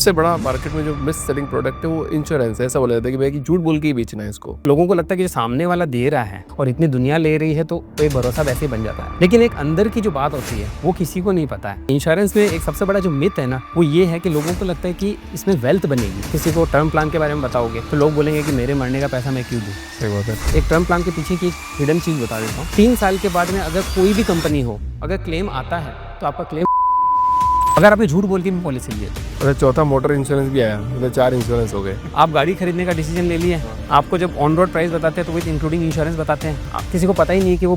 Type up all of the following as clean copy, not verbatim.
सबसे बड़ा मार्केट में जो मिस सेलिंग प्रोडक्ट है वो इंश्योरेंस है। ऐसा बोला जाता है कि भाई कि झूठ बोल के ही बेचना है इसको। लोगों को लगता है कि जो सामने वाला दे रहा है और इतनी दुनिया ले रही है तो कोई भरोसा वैसे ही बन जाता है, लेकिन एक अंदर की जो बात होती है वो किसी को नहीं पता है। इंश्योरेंस में एक सबसे बड़ा जो मिथ है ना, वो ये है कि लोगों को लगता है कि इसमें वेल्थ बनेगी। किसी को टर्म प्लान के बारे में बताओगे तो लोग बोलेंगे कि मेरे मरने का पैसा मैं क्यों दूं। सही बात है। एक टर्म प्लान के पीछे की एक हिडन चीज बता देता हूँ। 3 साल के बाद में अगर कोई भी कंपनी हो, अगर क्लेम आता है तो आपका क्लेम, अगर आपने झूठ बोल के भी पॉलिसी ली है। और चौथा मोटर इंश्योरेंस भी आया, मतलब 4 इंश्योरेंस हो गए। आप गाड़ी खरीदने का डिसीजन ले लिया, आपको जब ऑन रोड प्राइस बताते हैं तो विद इंक्लूडिंग इंश्योरेंस बताते हैं। किसी को पता ही नहीं है कि वो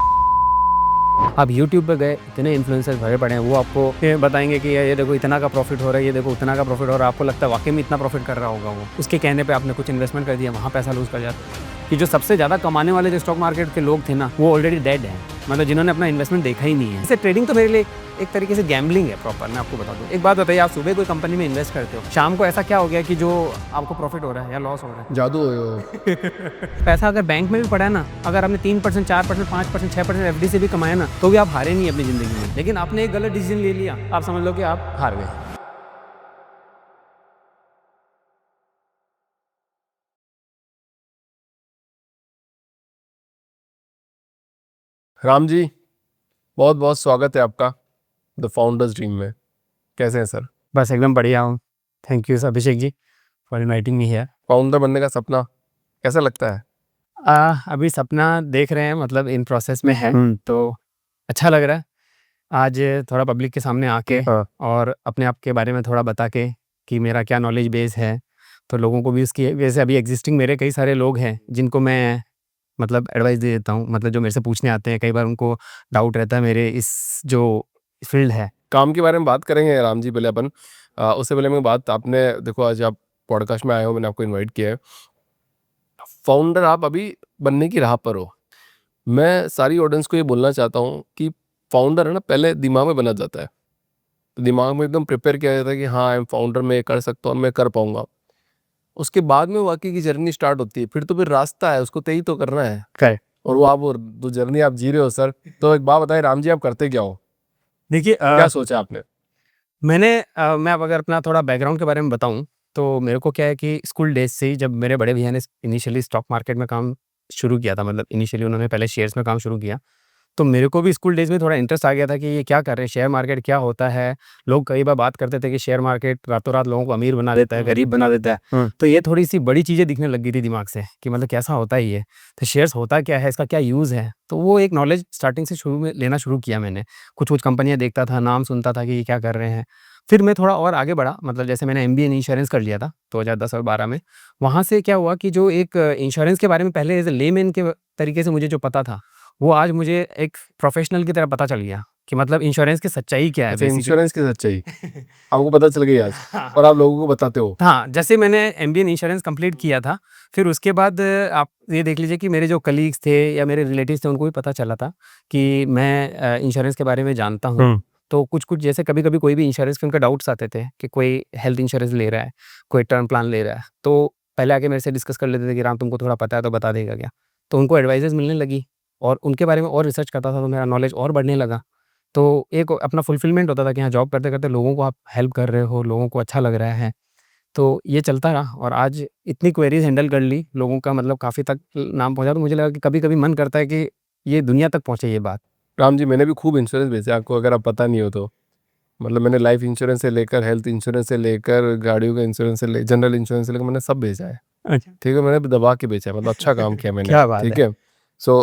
आप YouTube पे गए, इतने इन्फ्लुएंसर्स भरे पड़े हैं, वो आपको ये बताएंगे कि ये देखो इतना का प्रॉफिट हो रहा है, ये देखो उतना का प्रॉफिट हो रहा है। आपको लगता है वाकई में इतना प्रॉफिट कर रहा होगा वो, उसके कहने पे आपने कुछ इन्वेस्टमेंट कर दिया, वहाँ पैसा लूज कर जाता है। कि जो सबसे ज़्यादा कमाने वाले जो स्टॉक मार्केट के लोग थे ना, वो ऑलरेडी डेड हैं, मतलब जिन्होंने अपना इन्वेस्टमेंट देखा ही नहीं है। इससे ट्रेडिंग तो मेरे लिए एक तरीके से गैम्बलिंग है प्रॉपर। मैं आपको बता दूं, एक बात बताइए, आप सुबह कोई कंपनी में इन्वेस्ट करते हो, शाम को ऐसा क्या हो गया कि जो आपको प्रॉफिट हो रहा है या लॉस हो रहा है? जादू हो। पैसा अगर बैंक में भी पड़ा है ना, अगर आपने 3%, 4%, 5%, 6% एफडी से भी कमाया ना, तो भी आप हारे नहीं अपनी जिंदगी में। लेकिन आपने एक गलत डिसीजन ले लिया, आप समझ लो कि आप हार गए। राम जी, बहुत बहुत स्वागत है आपका द फाउंडर्स ड्रीम में। कैसे हैं सर? बस एकदम बढ़िया हूँ। Thank you Abhishek ji for inviting me here. Founder बनने का सपना कैसा लगता है? अभी सपना देख रहे हैं, मतलब इन प्रोसेस में है, तो अच्छा लग रहा है आज थोड़ा पब्लिक के सामने आके हाँ। और अपने आप के बारे में थोड़ा बता के कि मेरा क्या नॉलेज बेस है, तो लोगों को भी उसकी, वैसे अभी एग्जिस्टिंग मेरे कई सारे लोग हैं जिनको मैं मतलब एडवाइस दे देता हूँ, मतलब जो मेरे से पूछने आते हैं, कई बार उनको डाउट रहता है मेरे इस जो फील्ड है। काम के बारे में बात करेंगे राम जी, पहले अपन उससे पहले मैं बात, आपने देखो आज आप पॉडकास्ट में आए हो, मैंने आपको इनवाइट किया है। फाउंडर आप अभी बनने की राह पर हो। मैं सारी ऑडियंस को ये बोलना चाहता हूँ कि फाउंडर है ना, पहले दिमाग में बना जाता है, तो दिमाग में एकदम प्रिपेयर किया जाता है कि हाँ आई एम फाउंडर, मैं कर सकता हूँ, मैं कर पाऊंगा। उसके बाद में वाकई की जर्नी स्टार्ट होती है, फिर रास्ता है, उसको तय तो करना है। करेक्ट। और वो आप जो जर्नी आप जी रहे हो सर, तो एक बात बताइए राम जी, आप करते क्या हो? देखिए, क्या सोचा आपने? मैं अब अगर अपना थोड़ा बैकग्राउंड के बारे में बताऊं, तो मेरे को क्या है कि स्कूल डेज से ही, जब मेरे बड़े भैया ने इनिशियली स्टॉक मार्केट में काम शुरू किया था, मतलब इनिशियली उन्होंने पहले शेयर्स में काम शुरू किया, तो मेरे को भी स्कूल डेज में थोड़ा इंटरेस्ट आ गया था कि ये क्या कर रहे हैं, शेयर मार्केट क्या होता है। लोग कई बार बात करते थे कि शेयर मार्केट रातों रात लोगों को अमीर बना देता है, गरीब बना देता है। तो ये थोड़ी सी बड़ी चीज़ें दिखने लग गई थी दिमाग से कि मतलब कैसा होता है ये, तो शेयर्स होता क्या है, इसका क्या यूज़ है। तो वो एक नॉलेज स्टार्टिंग से शुरू में लेना शुरू किया मैंने। कुछ कुछ कंपनियां देखता था, नाम सुनता था कि ये क्या कर रहे हैं। फिर मैं थोड़ा और आगे बढ़ा, मतलब जैसे मैंने MBA इन इंश्योरेंस कर लिया था 2010 और 12 में। वहाँ से क्या हुआ कि जो एक इंश्योरेंस के बारे में पहले एज ए लेमैन के तरीके से मुझे जो पता था, वो आज मुझे एक प्रोफेशनल की तरह पता चल गया कि मतलब इंश्योरेंस की सच्चाई क्या है अच्छा, बेसिकली। इंश्योरेंस की सच्चाई आपको पता चल गई आज, हाँ, और आप लोगों को बताते हो। हाँ, जैसे मैंने MBA इन इंश्योरेंस कंप्लीट किया था, फिर उसके बाद आप ये देख लीजिए कि मेरे जो कलीग्स थे या मेरे रिलेटिव्स थे, उनको भी पता चला था कि मैं इंश्योरेंस के बारे में जानता हूँ। तो कुछ-कुछ जैसे कभी-कभी कोई भी इंश्योरेंस पे उनके डाउट्स आते थे कि कोई हेल्थ इंश्योरेंस ले रहा है, कोई टर्म प्लान ले रहा है, तो पहले आके मेरे से डिस्कस कर लेते थे कि राम तुमको थोड़ा पता है तो बता देगा क्या? तो उनको एडवाइसेज़ मिलने लगी और उनके बारे में और रिसर्च करता था, तो मेरा नॉलेज और बढ़ने लगा। तो एक अपना फुलफिलमेंट होता था कि हाँ, जॉब करते-करते लोगों को आप हेल्प कर रहे हो, लोगों को अच्छा लग रहा है। तो ये चलता रहा और आज इतनी क्वेरीज़ हैंडल कर ली, लोगों का मतलब काफ़ी तक नाम पहुँचा, तो मुझे लगा कि कभी-कभी मन करता है कि ये दुनिया तक पहुँचे ये बात। राम जी, मैंने भी खूब इंश्योरेंस बेचे आपको, अगर आप पता नहीं हो तो। मतलब मैंने लाइफ इंश्योरेंस से लेकर, हेल्थ इंश्योरेंस से लेकर, गाड़ियों का इंश्योरेंस से ले, जनरल इंश्योरेंस से लेकर, मैंने सब बेचा है। अच्छा। ठीक है, मैंने भी दबा के बेचा है, मतलब अच्छा काम किया मैंने। क्या बात ठीक है! है। सो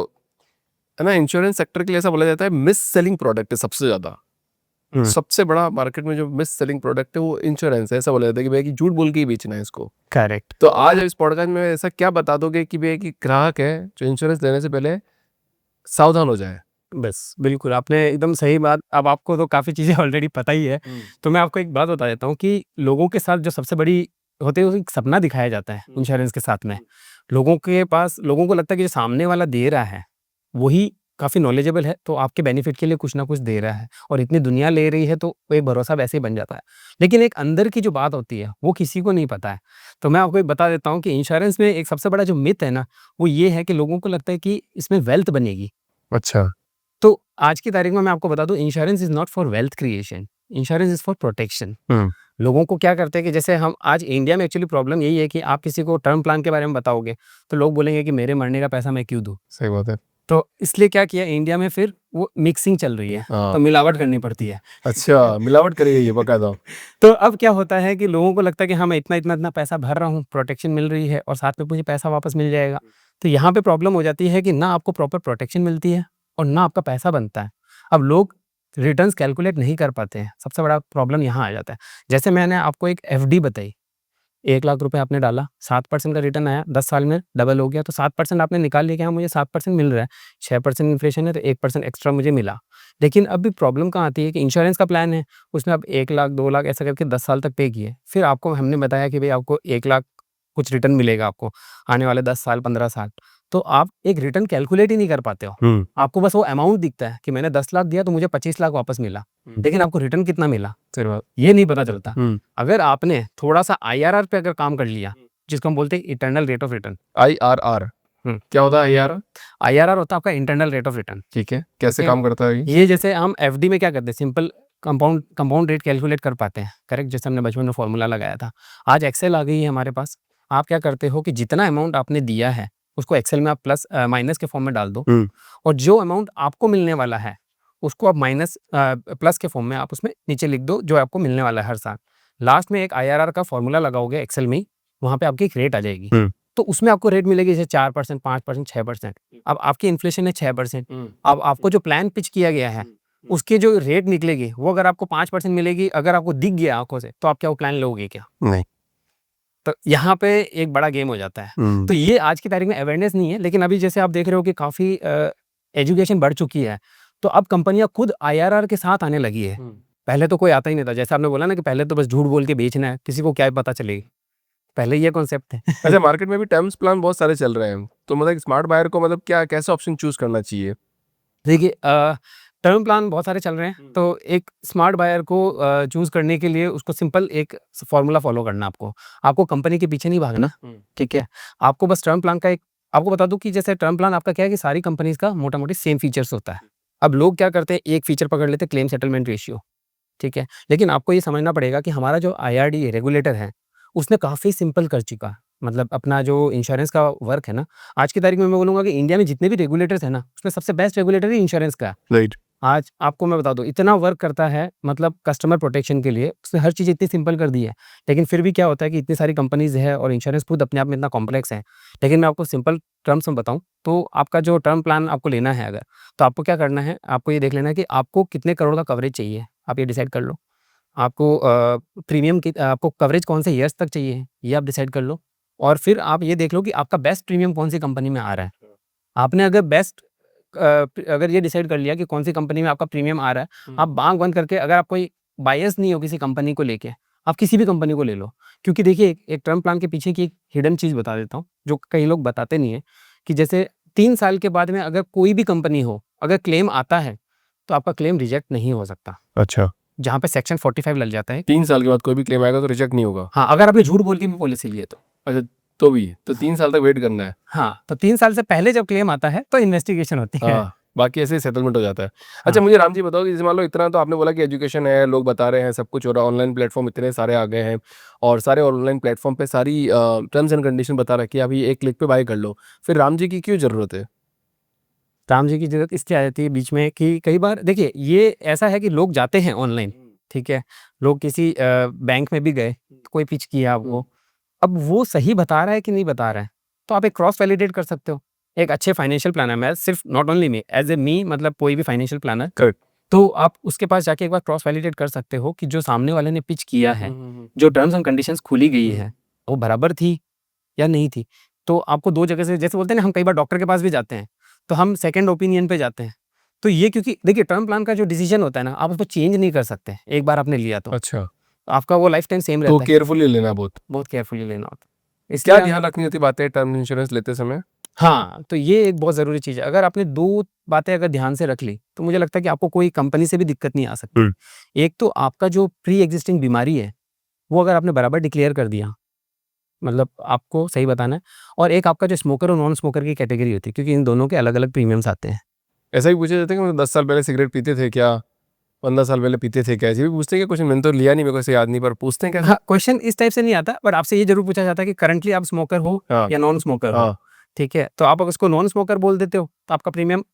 है ना, इंश्योरेंस सेक्टर के लिए ऐसा बोला जाता है मिस सेलिंग प्रोडक्ट है सबसे ज्यादा। हुँ, सबसे बड़ा मार्केट में जो मिस सेलिंग प्रोडक्ट है वो इंश्योरेंस है। ऐसा बोला जाता है कि भाई कि झूठ बोल के ही बेचना है इसको। करेक्ट। तो आज इस पॉडकास्ट में ऐसा क्या बता दोगे कि भाई कि ग्राहक है जो इंश्योरेंस लेने से पहले सावधान हो जाए? बस, बिल्कुल, आपने एकदम सही बात। अब आपको तो काफ़ी चीज़ें ऑलरेडी पता ही है, तो मैं आपको एक बात बता देता हूँ कि लोगों के साथ जो सबसे बड़ी होती है, वो एक सपना दिखाया जाता है इंश्योरेंस के साथ में। लोगों के पास, लोगों को लगता है कि जो सामने वाला दे रहा है, वही काफ़ी नॉलेजेबल है, तो आपके बेनिफिट के लिए कुछ ना कुछ दे रहा है और इतनी दुनिया ले रही है, तो एक भरोसा वैसे ही बन जाता है। लेकिन एक अंदर की जो बात होती है, वो किसी को नहीं पता है। तो मैं आपको एक बता देता हूँ कि इंश्योरेंस में एक सबसे बड़ा जो मिथ है ना, वो ये है कि लोगों को लगता है कि इसमें वेल्थ बनेगी। अच्छा। तो आज की तारीख में मैं आपको बता दूं, insurance is not for wealth creation, insurance is for protection. लोगों को क्या करते हैं कि जैसे हम आज इंडिया में एक्चुअली प्रॉब्लम यही है कि आप किसी को टर्म प्लान के बारे में बताओगे तो लोग बोलेंगे कि मेरे मरने का पैसा मैं क्यों दूँ। सही बात है। तो इसलिए क्या किया इंडिया में, फिर वो मिक्सिंग चल रही है, हाँ। तो मिलावट करनी पड़ती है। अच्छा, मिलावट करी गई है बकायदा। तो अब क्या होता है कि लोगों को लगता है कि हाँ, मैं इतना पैसा भर रहा हूँ, प्रोटेक्शन मिल रही है और साथ में मुझे पैसा वापस मिल जाएगा। तो यहाँ पे प्रॉब्लम हो जाती है कि ना आपको प्रॉपर प्रोटेक्शन मिलती है और ना आपका पैसा बनता है। अब लोग रिटर्न्स कैलकुलेट नहीं कर पाते हैं, सबसे बड़ा प्रॉब्लम यहाँ आ जाता है। जैसे मैंने आपको एक एफडी बताई, 1 लाख रुपए आपने डाला, 7% का रिटर्न आया, 10 साल में डबल हो गया, तो 7% आपने निकाल लिया कि हाँ, मुझे 7% मिल रहा है, 6% इन्फ्लेशन है तो 1% एक्स्ट्रा मुझे मिला। लेकिन अभी प्रॉब्लम कहाँ आती है कि इंश्योरेंस का प्लान है, उसमें आप 1 लाख, 2 लाख ऐसा करके 10 साल तक पे किए। फिर आपको हमने बताया कि भई आपको 1 लाख कुछ रिटर्न मिलेगा आपको, आने वाले 10 साल, 15 साल। तो आप एक रिटर्न कैलकुलेट ही नहीं कर पाते हो। आपको बस वो अमाउंट दिखता है कि मैंने 10 लाख दिया तो मुझे 25 लाख वापस मिला, लेकिन आपको रिटर्न कितना मिला, सही बात। ये नहीं पता चलता। अगर आपने थोड़ा-सा आईआरआर पे अगर काम कर लिया, जिसको हम बोलते हैं internal rate of return. IRR क्या होता है IRR? आईआरआर होता है आपका इंटरनल रेट ऑफ रिटर्न। ठीक है, कैसे ठीक है। काम करता है ये? ये जैसे हम एफडी में क्या करते हैं, सिंपल कंपाउंड रेट कैलकुलेट कर पाते हैं, करेक्ट, जैसे हमने बचपन में फॉर्मूला लगाया था। आज एक्सेल आ गई है हमारे पास। आप क्या करते हो कि जितना अमाउंट आपने दिया है उसको एक्सेल में आप प्लस माइनस के फॉर्म में डाल दो, और जो अमाउंट आपको मिलने वाला है उसको आप माइनस प्लस के फॉर्म में आप उसमें नीचे लिख दो, जो आपको मिलने वाला है हर साल। लास्ट में एक आईआरआर का फॉर्मूला लगाओगे एक्सेल में ही, वहाँ पे आपकी एक रेट आ जाएगी। तो उसमें आपको रेट मिलेगी जैसे 4%, 5%, 6%। अब आपकी इन्फ्लेशन है 6%। अब आपको जो प्लान पिच किया गया है उसके जो रेट निकलेगी वो अगर आपको 5% मिलेगी, अगर आपको दिख गया आंखों से, तो आप क्या वो प्लान लोगे क्या? नहीं। तो यहाँ पे एक बड़ा गेम हो जाता है। तो ये आज की तारीख में अवेयरनेस नहीं है, लेकिन अभी जैसे आप देख रहे हो कि काफ़ी एजुकेशन बढ़ चुकी है, तो अब कंपनियां खुद आईआरआर के साथ आने लगी है। पहले तो कोई आता ही नहीं था, जैसे आपने बोला ना कि पहले तो बस झूठ बोल के बेचना है, किसी को क्या पता चलेगी, पहले ये कॉन्सेप्ट है। अच्छा, मार्केट में भी टर्म्स प्लान बहुत सारे चल रहे हैं, तो मतलब स्मार्ट बायर को मतलब क्या कैसा ऑप्शन चूज करना चाहिए? देखिए टर्म प्लान बहुत सारे चल रहे हैं, तो एक स्मार्ट बायर को चूज़ करने के लिए उसको सिंपल एक फॉर्मूला फॉलो करना है आपको कंपनी के पीछे नहीं भागना, ठीक है? आपको बस टर्म प्लान का एक आपको बता दूं कि जैसे टर्म प्लान आपका क्या है कि सारी कंपनीज का मोटा-मोटी सेम फीचर्स होता है। अब लोग क्या करते हैं, एक फीचर पकड़ लेते हैं, क्लेम सेटलमेंट रेशियो, ठीक है? लेकिन आपको ये समझना पड़ेगा कि हमारा जो आईआरडी रेगुलेटर है, उसने काफ़ी सिंपल कर चुका है। मतलब अपना जो इंश्योरेंस का वर्क है ना, आज की तारीख में मैं बोलूँगा कि इंडिया में जितने भी रेगुलेटर्स हैं ना, उसमें सबसे बेस्ट रेगुलेटर ही इंश्योरेंस का है। राइट। आज आपको मैं बता दूँ, इतना वर्क करता है मतलब कस्टमर प्रोटेक्शन के लिए, उसने हर चीज़ इतनी सिंपल कर दी है। लेकिन फिर भी क्या होता है कि इतनी सारी कंपनीज़ है और इंश्योरेंस खुद अपने आप में इतना कॉम्प्लेक्स है। लेकिन मैं आपको सिंपल टर्म्स में बताऊँ, तो आपका जो टर्म प्लान आपको लेना है अगर, तो आपको क्या करना है, आपको ये देख लेना है कि आपको कितने करोड़ का कवरेज चाहिए, आप ये डिसाइड कर लो। आपको प्रीमियम की आपको कवरेज कौन से ईयर्स तक चाहिए, ये आप डिसाइड कर लो। और फिर आप ये देख लो कि आपका बेस्ट प्रीमियम कौन-सी कंपनी में आ रहा है। आपने अगर अगर ये डिसाइड कर लिया कि कौन-सी कंपनी में आपका प्रीमियम आ रहा है, आप आँख बंद करके, अगर आप कोई बायस नहीं हो किसी कंपनी को लेके, आप किसी भी कंपनी को ले लो। क्योंकि देखिए एक टर्म प्लान के पीछे की एक हिडन चीज़ बता देता हूँ, जो कई लोग बताते नहीं हैं, कि जैसे 3 साल के बाद में अगर कोई भी कंपनी हो, अगर क्लेम आता है, तो आपका क्लेम रिजेक्ट नहीं हो सकता। अच्छा, जहाँ पे सेक्शन 45 लग जाता है। 3 साल के बाद कोई भी क्लेम आएगा तो रिजेक्ट नहीं होगा? हाँ, अगर आपने झूठ बोल के भी पॉलिसी ली है तो। अच्छा, तो भी तो 3 साल तक वेट करना है। हाँ, तो 3 साल से पहले जब क्लेम आता है तो इन्वेस्टिगेशन होती है। हाँ, बाकी ऐसे सेटलमेंट हो जाता है। अच्छा, हाँ। मुझे राम जी बताओ कि जैसे मान लो इतना तो आपने बोला कि एजुकेशन है, लोग बता रहे हैं, सब कुछ हो रहा है, ऑनलाइन प्लेटफॉर्म इतने सारे आ गए हैं और सारे ऑनलाइन प्लेटफॉर्म पे सारी टर्म्स एंड कंडीशन बता रखी है, अभी एक क्लिक पे बाय कर लो। फिर राम जी की क्यों ज़रूरत है? राम जी की ज़रूरत इसलिए आ जाती है बीच में कि कई बार देखिए ये ऐसा है कि लोग जाते हैं ऑनलाइन, ठीक है? लोग किसी बैंक में भी गए, कोई पिच किया आपको, अब वो सही बता रहा है कि नहीं बता रहा है, तो आप एक क्रॉस वैलिडेट कर सकते हो। एक अच्छे फाइनेंशियल प्लानर, मैं सिर्फ not only me, as a me, मतलब कोई भी फाइनेंशियल प्लानर, करेक्ट। तो आप उसके पास जाके एक बार क्रॉस वैलिडेट कर सकते हो कि जो सामने वाले ने पिच किया है, जो टर्म्स एंड कंडीशंस खुली गई है, वो बराबर थी या नहीं थी। तो आपको 2 जगह से, जैसे बोलते हैं ना, हम कई बार डॉक्टर के पास भी जाते हैं, तो हम सेकंड ओपिनियन पे जाते हैं। तो ये क्योंकि देखिए टर्म प्लान का जो डिसीजन होता है ना, आप उसको चेंज नहीं कर सकते, एक बार आपने लिया तो। अच्छा, आपका वो लाइफ टाइम सेम तो रहता है। केयरफुली लेना बहुत। बहुत केयरफुली लेना होता है। क्या इसलिए ध्यान रखनी होती बातें टर्म इंश्योरेंस लेते समय? हाँ, तो ये एक बहुत ज़रूरी चीज़ है। अगर आपने 2 बातें अगर ध्यान से रख ली, तो मुझे लगता है कि आपको कोई कंपनी से भी दिक्कत नहीं आ सकती। एक तो आपका जो प्री एक्जिस्टिंग बीमारी है, वो अगर आपने बराबर डिक्लेयर कर दिया, मतलब आपको सही बताना है, और एक आपका जो स्मोकर और नॉन स्मोकर की कैटेगरी होती है, क्योंकि इन दोनों के अलग-अलग प्रीमियम्स आते हैं। ऐसा ही पूछा जाता है कि मतलब 10 साल पहले सिगरेट पीते थे क्या? 15 साल पहले पीते थे क्या, ऐसे भी पूछते हैं क्या? क्वेश्चन मैंने तो लिया नहीं, मेरे को ऐसे याद नहीं, पर पूछते हैं क्या? हाँ, क्वेश्चन इस टाइप से नहीं आता, बट आपसे ये ज़रूर पूछा जाता है कि करंटली आप स्मोकर हो हाँ या नॉन स्मोकर हो, हाँ। ठीक है? तो आप अगर उसको नॉन स्मोकर बोल देते हो, तो आपका प्रीमियम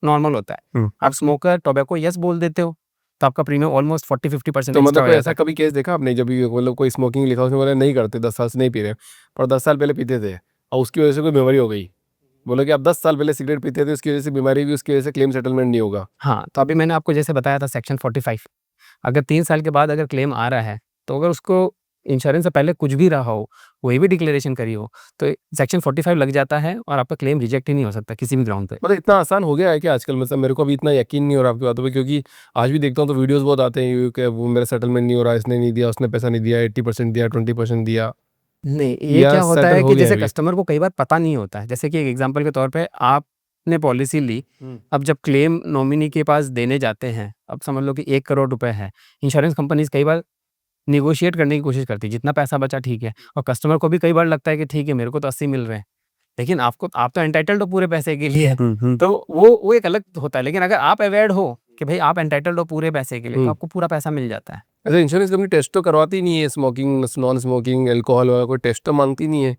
नॉर्मल होता है। आप स्मोकर, टोबैको येस बोल देते हो, तो आपका प्रीमियम ऑलमोस्ट 40-50% तो एक्स्ट्रा मतलब हो कोई जाता ऐसा है। कभी केस देखा आपने, जब भी मतलब कोई स्मोकिंग लिखा उसमें बोला नहीं करते, 10 साल से नहीं पी रहे, पर 10 साल पहले पीते थे और उसकी वजह से कोई बीमारी हो गई, बोले कि आप 10 साल पहले सिगरेट पीते थे, उसकी वजह से बीमारी हुई, उसकी वजह से क्लेम सेटलमेंट नहीं होगा। हाँ, तो अभी मैंने आपको जैसे बताया था सेक्शन 45, अगर 3 साल के बाद अगर क्लेम आ रहा है, तो अगर उसको इंश्योरेंस से पहले कुछ भी रहा हो, कोई भी डिक्लेरेशन करी हो, तो सेक्शन 45 लग जाता है और आपका क्लेम रिजेक्ट ही नहीं हो सकता किसी भी ग्राउंड पे। मतलब इतना आसान हो गया है कि आजकल, मतलब मेरे को अभी इतना यकीन नहीं हो रहा आपकी बातों पे, क्योंकि आज भी देखता हूँ तो वीडियोस बहुत आते हैं कि वो मेरा सेटलमेंट नहीं हो रहा, इसने नहीं दिया, उसने पैसा नहीं दिया, 80% दिया, 20% दिया, नहीं, ये या क्या होता सेटल है हो कि गया है जैसे अभी? कस्टमर को कई बार पता नहीं होता है। जैसे कि एक एग्ज़ाम्पल के तौर पे आपने पॉलिसी ली, अब जब क्लेम नॉमिनी के पास देने जाते हैं, अब समझ लो कि 1 करोड़ रुपए है, इंश्योरेंस कंपनीज़ कई बार नेगोशिएट करने की कोशिश करती है, जितना पैसा बचा ठीक है, और कस्टमर को भी कई बार लगता है कि ठीक है, मेरे को तो 80 मिल रहे हैं, लेकिन आप तो एंटाइटल्ड हो पूरे पैसे के लिए, तो वो एक अलग होता है। लेकिन अगर आप अवेयर्ड हो कि भई आप एंटाइटल्ड हो पूरे पैसे के लिए, तो आपको पूरा पैसा मिल जाता है। ऐसे इंश्योरेंस कंपनी टेस्ट तो करवाती नहीं है, स्मोकिंग, नॉन स्मोकिंग, अल्कोहल वाला कोई टेस्ट तो मांगती नहीं है?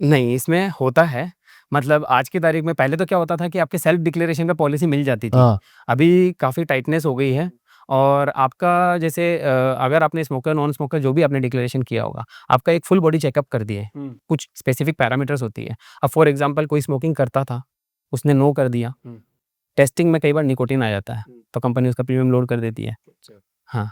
नहीं, इसमें होता है। मतलब आज की तारीख में, पहले तो क्या होता था कि आपके सेल्फ डिक्लेरेशन पे पॉलिसी मिल जाती थी। हाँ। अभी काफ़ी टाइटनेस हो गई है और आपका जैसे अगर आपने स्मोकर, नॉन स्मोकर जो भी आपने डिक्लेरेशन किया होगा, आपका एक फुल बॉडी चेकअप कर दिए। कुछ स्पेसिफिक पैरामीटर्स होती है। अब फॉर एग्ज़ाम्पल कोई स्मोकिंग करता था, उसने नो कर दिया। टेस्टिंग में कई बार निकोटिन आ जाता है, तो कंपनी उसका प्रीमियम लोड कर देती है। हाँ।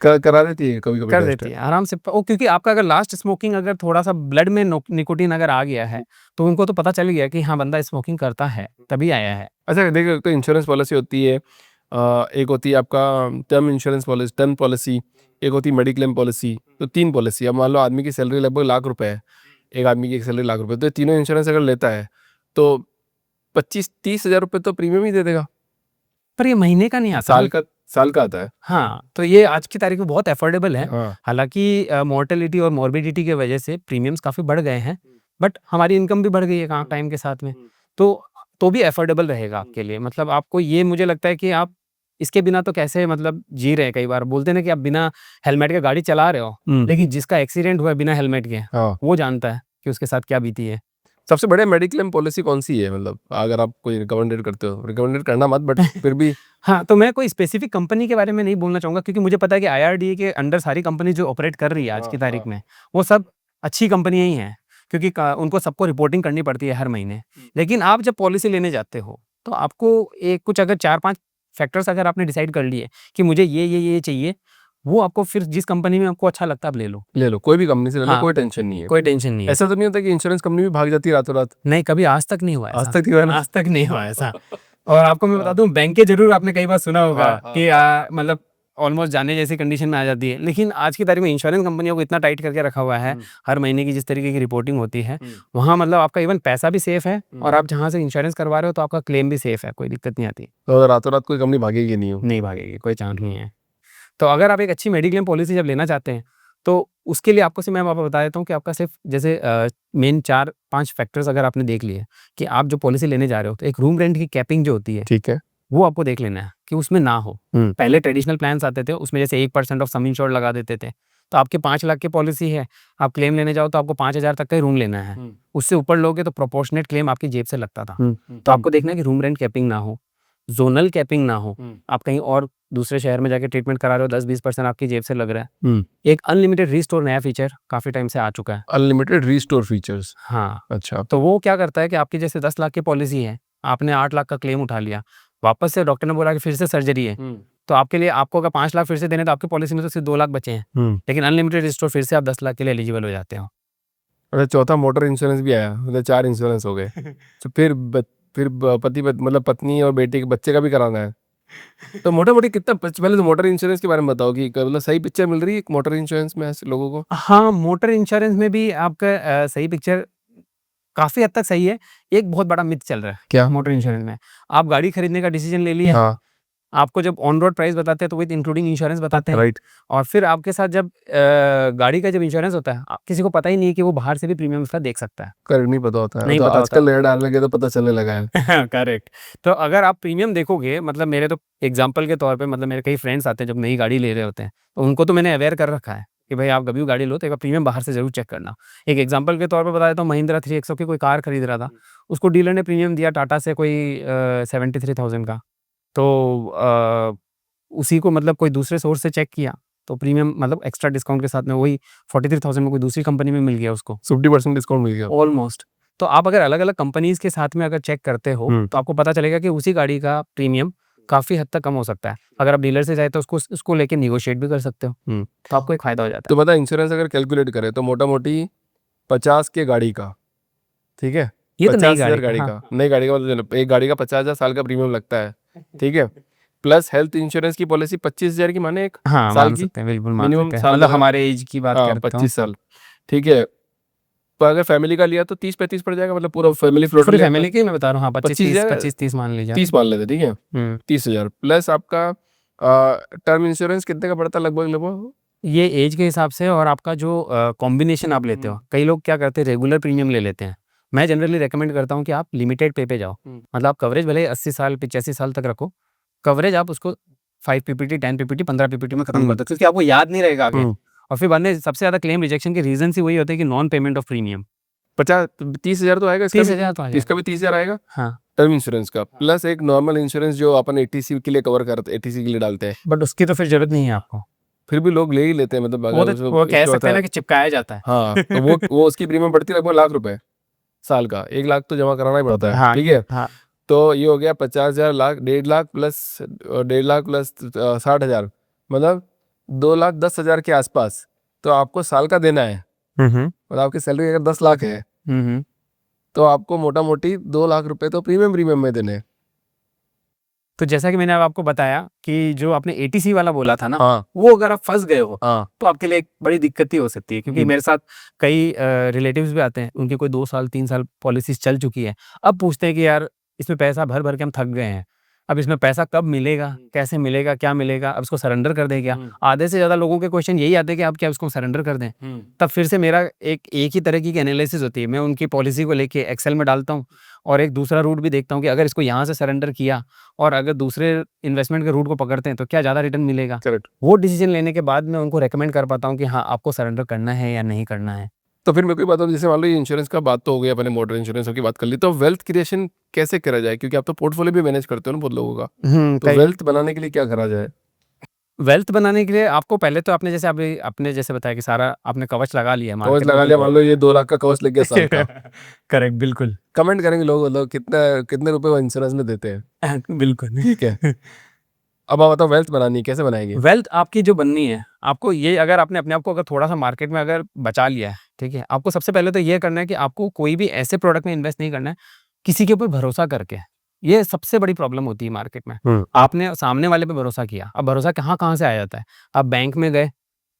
करा देती है कभी कभी कर टेस्ट? देती है आराम से। ओ, क्योंकि आपका अगर लास्ट स्मोकिंग अगर थोड़ा-सा ब्लड में निकोटिन अगर आ गया है, तो उनको तो पता चल गया कि हाँ, बंदा स्मोकिंग करता है, तभी आया है। अच्छा देखिए, तो इंश्योरेंस पॉलिसी होती है, एक होती है आपका term insurance policy, term policy, एक होती है मेडिक्लेम पॉलिसी, तो 3 पॉलिसी। अब मान लो आदमी की सैलरी लगभग लाख रुपए है, एक आदमी की सैलरी लाख रुपए, तो ये तीनों इंश्योरेंस अगर लेता है तो 25-30 हज़ार रुपये तो प्रीमियम ही दे देगा। पर ये महीने का नहीं आता ना। साल का आता है। हाँ, तो ये आज की तारीख में बहुत अफोर्डेबल है। हाँ। हालाँकि मोर्टेलिटी और मॉर्बिडिटी की वजह से प्रीमियम्स काफ़ी बढ़ गए हैं, बट हमारी इनकम भी बढ़ गई है टाइम के साथ में। तो भी अफोर्डेबल रहेगा आपके लिए। मतलब आपको ये मुझे लगता है कि आप इसके बिना तो कैसे मतलब जी रहे हैं। कई बार बोलते हैं ना कि आप बिना हेलमेट के गाड़ी चला रहे हो, लेकिन जिसका एक्सीडेंट हुआ है बिना हेलमेट के, हाँ। वो जानता है कि उसके साथ क्या बीती है। सबसे बढ़िया मेडिक्लेम पॉलिसी कौन सी है, मतलब अगर आप कोई रिकमेंडेड करते हो? रिकमेंडेड करना मत, बट फिर भी। हाँ, तो मैं कोई स्पेसिफिक कंपनी के बारे में नहीं बोलना चाहूँगा, क्योंकि मुझे पता है कि आईआरडीए के अंडर सारी कंपनी जो ऑपरेट कर रही है आज हाँ, की तारीख हाँ। में, वो सब अच्छी कंपनियाँ ही हैं, क्योंकि उनको सबको रिपोर्टिंग करनी पड़ती है हर महीने। लेकिन आप जब पॉलिसी लेने जाते हो, तो आपको एक कुछ अगर 4-5 फैक्टर्स अगर आपने डिसाइड कर लिए कि मुझे ये चाहिए, वो आपको फिर जिस कंपनी में आपको अच्छा लगता है आप ले लो। ले लो, कोई भी कंपनी से ले लो, हाँ, कोई टेंशन नहीं है। कोई टेंशन नहीं है। ऐसा तो नहीं होता कि इंश्योरेंस कंपनी भी भाग जाती है रातों रात? नहीं, कभी आज तक नहीं हुआ आज ऐसा। तक नहीं हुआ ना? आज तक नहीं हुआ ऐसा। और आपको मैं बता दूँ, बैंकें ज़रूर आपने कई बार सुना होगा हाँ, हाँ। कि मतलब ऑलमोस्ट जाने जैसी कंडीशन में आ जाती है। लेकिन आज की तारीख में इंश्योरेंस कंपनियों को इतना टाइट करके रखा हुआ है, हर महीने की जिस तरीके की रिपोर्टिंग होती है, वहाँ मतलब आपका इवन पैसा भी सेफ है और आप जहाँ से इंश्योरेंस करवा रहे हो तो आपका क्लेम भी सेफ है, कोई दिक्कत नहीं आती। तो रातों रात कोई कंपनी भागेगी नहीं हो? नहीं भागेगी, कोई चांस नहीं है। तो अगर आप एक अच्छी मेडिक्लेम पॉलिसी जब लेना चाहते हैं, तो उसके लिए आपको सिर्फ मैं आपको बता देता हूँ कि आपका सिर्फ जैसे मेन 4-5 फैक्टर्स अगर आपने देख लिए कि आप जो पॉलिसी लेने जा रहे हो, तो एक रूम रेंट की कैपिंग जो होती है, ठीक है। वो आपको देख लेना है कि उसमें ना हो। पहले ट्रेडिशनल प्लान्स आते थे, उसमें जैसे 1% ऑफ सम इंश्योर्ड लगा देते थे, तो आपके 5 लाख की पॉलिसी है, आप क्लेम लेने जाओ तो आपको 5,000 तक का ही रूम लेना है। उससे ऊपर लोगे तो प्रोपोर्शनेट क्लेम आपकी जेब से लगता था। तो आपको देखना है कि रूम रेंट कैपिंग ना हो, ज़ोनल कैपिंग ना हो। आप कहीं और दूसरे शहर में जाके ट्रीटमेंट करा रहे हो, 10-20% आपकी जेब से लग रहा है। एक अनलिमिटेड रीस्टोर नया फीचर काफ़ी टाइम से आ चुका है। Unlimited restore features? हाँ, अच्छा। तो वो क्या करता है कि आपकी जैसे 10 लाख की पॉलिसी है, आपने 8 लाख का क्लेम उठा लिया, वापस से डॉक्टर ने बोला कि फिर से सर्जरी है, तो आपके लिए आपको अगर 5 लाख फिर से देने, तो आपकी पॉलिसी में तो सिर्फ 2 लाख बचे हैं। लेकिन अनलिमिटेड रिस्टोर फिर से आप 10 लाख के लिए एलिजिबल हो जाते हो। अरे चौथा मोटर इंश्योरेंस भी आया, मतलब 4 इंश्योरेंस हो गए। तो फिर मतलब पत्नी और बेटे के बच्चे का भी कराना है। तो मोटा-मोटी कितना पहले तो मोटर इंश्योरेंस के बारे में बताओ कि मतलब सही पिक्चर मिल रही है मोटर इंश्योरेंस में ऐसे लोगों को? हाँ, मोटर इंश्योरेंस में भी आपका सही पिक्चर काफ़ी हद तक सही है। एक बहुत बड़ा मिथ चल रहा है क्या? मोटर इंश्योरेंस में। आप गाड़ी खरीदने का डिसीजन ले लिया, हाँ। आपको जब ऑन रोड प्राइस बताते हैं तो विद इंक्लूडिंग इंश्योरेंस बताते हैं, राइट। और फिर आपके साथ जब गाड़ी का जब इंश्योरेंस होता है, किसी को पता ही नहीं है कि वो बाहर से भी प्रीमियम उसका देख सकता है, करेक्ट, नहीं पता होता है, नहीं तो पता होता। आजकल नया डालने लगे तो पता चलने लगा है। करेक्ट। तो अगर आप प्रीमियम देखोगे, मतलब मेरे तो एग्जांपल के तौर पे, मतलब मेरे कई फ्रेंड्स आते हैं जब नई गाड़ी ले रहे होते हैं, तो उनको तो मैंने अवेयर कर रखा है कि भाई आप कभी भी गाड़ी लो तो एक बार प्रीमियम बाहर से जरूर चेक करना। एक एग्जांपल के तौर पे बता देता हूँ, महिंद्रा 3XO की कोई कार खरीद रहा था, उसको डीलर ने प्रीमियम दिया टाटा से कोई 73,000 का, तो उसी को मतलब कोई दूसरे सोर्स से चेक किया तो प्रीमियम मतलब एक्स्ट्रा डिस्काउंट के साथ में वही 43,000 में कोई दूसरी कंपनी में मिल गया उसको, 50% डिस्काउंट मिल गया। ऑलमोस्ट। तो आप अगर अलग-अलग कंपनीज़ के साथ में अगर चेक करते हो, तो आपको पता चलेगा कि उसी गाड़ी का प्रीमियम काफ़ी हद तक कम हो सकता है। अगर आप डीलर से जाए तो उसको लेके नेगोशिएट भी कर सकते हो, तो आपको एक फ़ायदा हो जाता तो पता है, इंश्योरेंस अगर कैलकुलेट करें तो मोटा-मोटी 50 के गाड़ी का, ठीक है? है। ये तो नई 50,000 गाड़ी हाँ। का, नई गाड़ी का मतलब एक गाड़ी का 50,000 साल का प्रीमियम लगता है, ठीक है? प्लस हेल्थ इंश्योरेंस की पॉलिसी 25,000 की माने एक हाँ, साल मान की, सकते हैं, बिल्कुल मान मिनिमम सकते हैं। साल मतलब भर। हमारे ऐज की बात हाँ, करता हूँ। 25 साल, ठीक है? तो अगर फैमिली का लिया तो 30-35 पड़ जाएगा, मतलब पूरा फैमिली फ्लोट पूरी लिया तो फैमिली की मैं बता रहा हूँ, हाँ, 25,000 25-30 मान लीजिए आप। 30 मान लेते, ठीक है? हुँ। 30,000 प्लस आपका टर्म इंश्योरेंस कितने का पड़ता है लगभग? ये ऐज के हिसाब से और आपका जो कॉम्बिनेशन आप लेते हो। कई लोग क्या करते हैं, रेगुलर प्रीमियम ले लेते हैं। मैं जनरली रिकमेंड करता हूँ कि आप लिमिटेड पे जाओ। मतलब आप कवरेज भले ही 80 साल, 85 साल तक रखो। कवरेज आप उसको 5 पीपीटी, 10 पीपीटी, 15 पीपीटी में खत्म कर दो, क्योंकि आपको याद नहीं रहेगा आगे। और फिर बाद में सबसे ज़्यादा क्लेम रिजेक्शन के रीज़न्स ही वही होते हैं कि नॉन पेमेंट ऑफ प्रीमियम। 30,000 तो आएगा इसका भी? 30,000 तो आ इसका जाएगा। भी 30,000 आएगा हाँ, टर्म इंश्योरेंस का, प्लस एक नॉर्मल इंश्योरेंस जो अपन एटीसी के लिए कवर करते, एटीसी के लिए डालते हैं, बट उसकी तो फिर ज़रूरत नहीं है आपको। फिर भी लोग ले ही लेते हैं, मतलब वो अगर तो वो उसमें कह इश्यू सकते होता हैं है। ना कि चिपकाया जाता है। हाँ, तो वो उसकी प्रीमियम पड़ती है लगभग ₹1,00,000 साल का, 1,00,000 तो जमा कराना ही पड़ता है, हाँ, ठीक है? हाँ। तो ये हो गया 50,000, लाख, 1,50,000 प्लस 1,50,000 प्लस 60,000, मतलब 2,10,000 के आसपास तो आपको साल का देना है। हुँ, हुँ। और आपकी सैलरी अगर 10 लाख है हुँ, हुँ। तो आपको मोटा मोटी 2 लाख रुपए तो प्रीमियम में देने हैं। तो जैसा कि मैंने अब आपको बताया कि जो आपने एटीसी वाला बोला था ना, हाँ, वो अगर आप फँस गए हो, हाँ। तो आपके लिए एक बड़ी दिक्कत ही हो सकती है, क्योंकि हम्म, मेरे साथ कई रिलेटिव्स भी आते हैं, उनकी कोई 2 साल, 3 साल पॉलिसीज़ चल चुकी है। अब पूछते हैं कि यार इसमें पैसा भर-भर के हम थक गए हैं। अब इसमें पैसा कब मिलेगा? कैसे मिलेगा? क्या मिलेगा? अब इसको सरेंडर कर दें क्या? आधे से ज़्यादा लोगों के क्वेश्चन यही आते हैं कि आप क्या इसको सरेंडर कर दें? तब फिर से मेरा एक ही तरह की एनालिसिस होती है। मैं उनकी पॉलिसी को लेके एक्सेल में डालता हूँ और एक दूसरा रूट भी देखता हूँ कि अगर इसको यहाँ से सरेंडर किया और अगर दूसरे इन्वेस्टमेंट के रूट को पकड़ते हैं तो क्या ज़्यादा रिटर्न मिलेगा? करेक्ट। वो डिसीजन लेने के बाद मैं उनको रेकमेंड कर पाता हूँ कि हाँ, आपको सरेंडर करना है या नहीं करना है। तो फिर मेरे को ये बताओ, जैसे मान लो ये इंश्योरेंस का बात तो हो गई, अपने मोटर इंश्योरेंस की बात कर ली, तो वेल्थ क्रिएशन कैसे करा जाए, क्योंकि आप तो पोर्टफोलियो भी मैनेज करते हो ना बहुत लोगों का, तो कई वेल्थ बनाने के लिए क्या करा जाए? वेल्थ बनाने के लिए आपको पहले तो आपने जैसे अभी आपने जैसे बताया कि सारा आपने कवच लगा लिया है कवच मार्केट में लगा लिया, मान लो ये 2 लाख का कवच लग गया साल का। करेक्ट, बिल्कुल। कमेंट करेंगे लोग कितना कितने रुपए वो इंश्योरेंस में देते हैं, बिल्कुल। ठीक है? अब आप बताओ, वेल्थ बनानी है, कैसे बनाएंगे? वेल्थ आपकी जो बननी है, आपको ये अगर आपने अपने आप को अगर थोड़ा-सा मार्केट में अगर बचा लिया है, ठीक है? आपको सबसे पहले तो ये करना है कि आपको कोई भी ऐसे प्रोडक्ट में इन्वेस्ट नहीं करना है, किसी के ऊपर भरोसा करके। ये सबसे बड़ी प्रॉब्लम होती है मार्केट में। आपने सामने वाले पे भरोसा किया, अब भरोसा कहाँ-कहाँ से आ जाता है? आप बैंक में गए,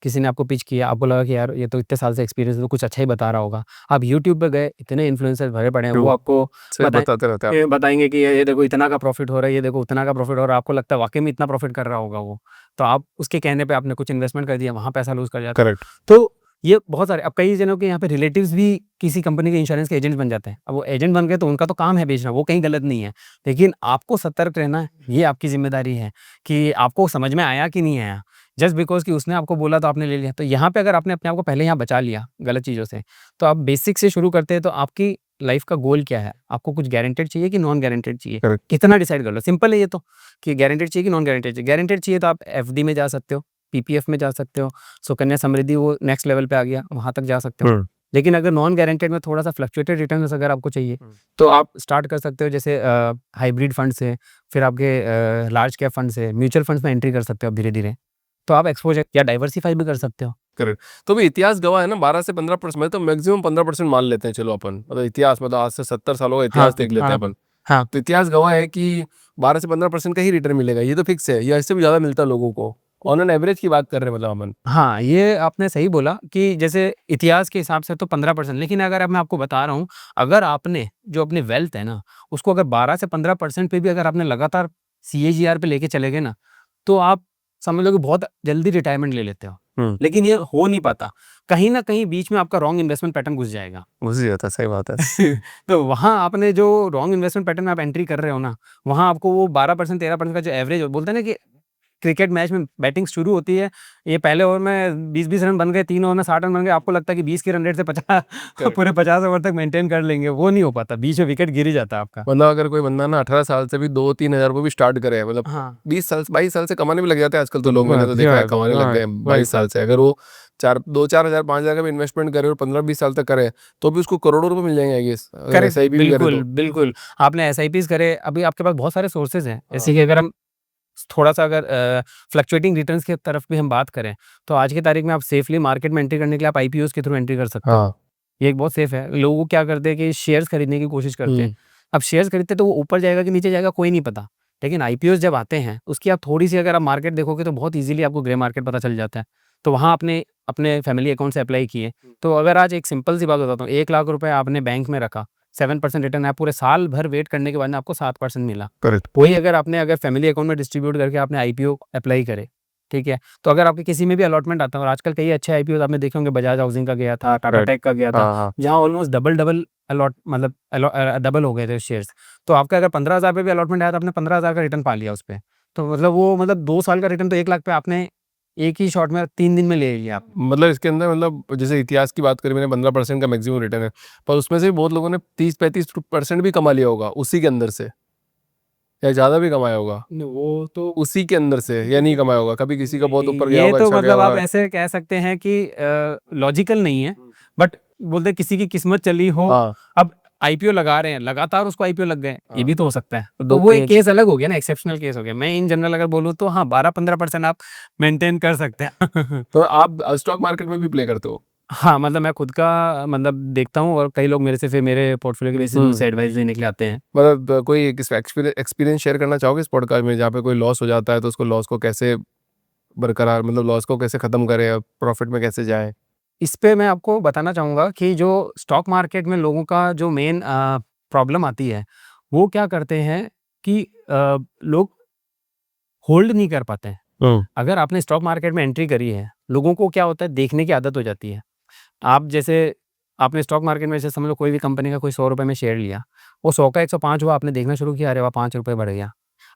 किसी ने आपको पिच किया, आपको लगा कि यार ये तो इतने साल से एक्सपीरियंस है तो कुछ अच्छा ही बता रहा होगा। आप यूट्यूब पे गए, इतने इन्फ्लुएंसर भरे पड़े हैं, वो आपको सही बताएँ बताते रहते हैं ये बताएँगे कि ये देखो इतना का प्रॉफिट हो रहा है, ये देखो उतना का प्रॉफिट हो रहा है, आपको लगता है वाक़ई में इतना प्रॉफिट कर रहा होगा वो। तो आप उसके कहने पे आपने कुछ इन्वेस्टमेंट कर दिया, वहाँ पैसा लूज़ कर आप। जाते हैं। करेक्ट। तो ये बहुत सारे अब कई जनों के यहाँ पे रिलेटिव्स भी किसी कंपनी के इंश्योरेंस के एजेंट बन जाते हैं। अब वो एजेंट बन गए तो उनका तो काम है बेचना, वो कहीं गलत नहीं है। लेकिन आपको सतर्क रहना है, ये आपकी ज़िम्मेदारी है कि आपको समझ में आया कि नहीं आया। जस्ट बिकॉज़ कि उसने आपको बोला तो आपने ले लिया। तो यहाँ पे अगर आपने अपने आप को पहले यहाँ बचा लिया गलत चीज़ों से, तो आप बेसिक से शुरू करते हैं तो आपकी लाइफ़ का गोल क्या है? आपको कुछ गारंटेड चाहिए कि नॉन गारंटेड चाहिए? करेक्ट। कितना डिसाइड कर लो, सिंपल है ये तो कि गारंटेड चाहिए कि नॉन गारंटेड चाहिए। गारंटेड चाहिए तो आप एफडी में जा सकते हो, पीपीएफ में जा सकते हो, सुकन्या समृद्धि वो नेक्स्ट लेवल पे आ गया, वहाँ तक जा सकते हो। लेकिन अगर नॉन गारंटेड में थोड़ा-सा फ्लक्चुएटेड रिटर्न्स अगर आपको चाहिए, तो आप स्टार्ट कर सकते हो जैसे हाइब्रिड फंड से, फिर आपके लार्ज कैप फंड से, म्यूचुअल फंड्स में एंट्री कर सकते हो आप धीरे-धीरे। तो आप एक्सपोज़र या डाइवर्सिफ़ाई भी कर सकते हो। करेक्ट। तो भी इतिहास गवाह है ना, 12 से 15%, मैं तो मैक्सिमम 15% मान लेते हैं, चलो अपन, मतलब इतिहास, मतलब आज से 70 सालों का हाँ, इतिहास देख लेते हैं हाँ, अपन। हाँ। तो इतिहास गवाह है कि 12 से 15% का ही रिटर्न मिलेगा, ये तो फिक्स है, या इससे भी ज़्यादा मिलता है लोगों को, ऑन एन एवरेज की बात कर रहे हैं मतलब अपन। हाँ, ये आपने सही बोला कि जैसे इतिहास के हिसाब से तो 15%, लेकिन अगर अब मैं आपको बता रहा हूँ, अगर आपने जो अपनी वेल्थ है ना, उसको अगर 12 से 15% पे भी अगर आपने लगातार सीएजीआर पे लेके चले गए ना, तो आप समझ लो कि बहुत जल्दी रिटायरमेंट ले लेते हो। हम्म, लेकिन ये हो नहीं पाता, कहीं ना कहीं बीच में आपका रॉन्ग इन्वेस्टमेंट पैटर्न घुस जाएगा। घुस ही जाता, सही बात है। तो वहाँ आपने जो रॉन्ग इन्वेस्टमेंट पैटर्न में आप एंट्री कर रहे हो ना, वहाँ आपको वो 12% 13% का जो एवरेज बोलते हैं ना कि क्रिकेट मैच में बैटिंग शुरू होती है, ये पहले ओवर में 20-20 रन बन गए, 3 ओवर में 60 रन बन गए, आपको लगता है कि 20 की रन रेट से 50 Correct. पूरे 50 ओवर तक मेंटेन कर लेंगे, वो नहीं हो पाता, बीच में विकेट गिर ही जाता है आपका। मतलब अगर कोई बंदा ना 18 साल से भी 2-3 हजार रुपये भी स्टार्ट करे, मतलब हाँ 20 साल 22 साल से कमाने भी लग जाते हैं आजकल तो लोग, मैंने तो बस, देखा है बस, कमाने लग गए बस, 22 साल से। अगर वो 4 हजार 5 हजार का भी इन्वेस्टमेंट करे और 15-20 साल तक करे तो भी उसको करोड़ों रुपए मिल जाएंगे आई गेस, अगर करेक्ट, SIP भी करे बिल्कुल, तो। बिल्कुल। आपने एसआईपीज़ करे, अभी आपके पास बहुत सारे सोर्सेज़ हैं। हाँ। जैसे कि अगर हम थोड़ा-सा अगर फ्लक्चुएटिंग रिटर्न्स की तरफ भी हम बात करें, तो आज की तारीख में आप सेफली मार्केट में एंट्री करने के लिए आप आईपीओज़ के थ्रू एंट्री कर सकते हो। हाँ। ये एक बहुत सेफ है। लोग क्या करते हैं कि शेयर्स खरीदने की कोशिश करते हैं। अब शेयर्स खरीदते तो वो ऊपर जाएगा कि नीचे जाएगा कोई नहीं पता। लेकिन आईपीओज़ जब आते हैं, उसकी आप थोड़ी-सी अगर आप मार्केट देखोगे तो बहुत ईज़िली आपको ग्रे मार्केट पता चल जाता है। तो वहाँ आपने अपने फैमिली अकाउंट से अप्लाई किए। तो अगर आज एक सिंपल सी बात बताता हूँ, 1 लाख रुपए आपने बैंक में रखा, 7% रिटर्न है, पूरे साल भर वेट करने के बाद में आपको 7% मिला। करेक्ट। वही अगर आपने फैमिली अकाउंट में डिस्ट्रीब्यूट करके आपने आईपीओ अप्लाई करे, ठीक है? तो अगर आपके किसी में भी अलॉटमेंट आता है, और आजकल कई अच्छे आईपीओ आपने देखे होंगे, बजाज हाउसिंग का गया था, टाटा Right. टेक का गया था, हाँ हाँ। जहाँ ऑलमोस्ट डबल डबल हो गए थे शेयर्स। तो आपका अगर 15,000 पे भी अलॉटमेंट आया तो आपने 15,000 का रिटर्न पा लिया उस पे। तो मतलब वो 2 साल का रिटर्न तो 1 लाख पे आपने एक ही शॉट में 3 दिन में ले लिया आप। मतलब इसके अंदर, मतलब जैसे इतिहास की बात करी मैंने, 15% का मैक्सिमम रिटर्न है, पर उसमें से भी बहुत लोगों ने 30-35% भी कमा लिया होगा उसी के अंदर से, या ज्यादा भी कमाया होगा वो तो उसी के अंदर से, या नहीं कमाया होगा कभी, किसी का बहुत ऊपर गया ये होगा, तो अच्छा गया मतलब आप होगा। ऐसे कह सकते हैं कि लॉजिकल नहीं है, बट बोलते हैं किसी की किस्मत चली हो। हाँ अब आईपीओ लगा रहे हैं, लगातार उसको आईपीओ लग गए, ये भी तो हो सकता है। तो दो वो एक केस अलग हो गया ना, एक्सेप्शनल केस हो गया। मैं इन जनरल अगर बोलूँ तो हाँ, 12-15% आप मेंटेन कर सकते हैं। तो आप स्टॉक मार्केट में भी प्ले करते हो? हाँ, मतलब मैं खुद का मतलब देखता हूँ, और कई लोग मेरे से फिर मेरे पोर्टफोलियो के बेसिस मुझसे एडवाइस लेने के लिए आते हैं। मतलब कोई एक्सपीरियंस शेयर करना चाहोगे इस पॉडकास्ट में, जहाँ पे कोई लॉस हो जाता है तो उसको लॉस को कैसे बरकरार, मतलब लॉस को कैसे खत्म करे और प्रॉफिट में कैसे जाए? इस पे मैं आपको बताना चाहूँगा कि जो स्टॉक मार्केट में लोगों का जो मेन प्रॉब्लम आती है, वो क्या करते हैं कि लोग होल्ड नहीं कर पाते हैं। अगर आपने स्टॉक मार्केट में एंट्री करी है, लोगों को क्या होता है, देखने की आदत हो जाती है। आप जैसे आपने स्टॉक मार्केट में जैसे समझ लो कोई भी कंपनी का कोई 100 रुपए में शेयर लिया, वो 100 का 105 हुआ, आपने देखना शुरू किया, अरे वाह 5 रुपए बढ़ गया।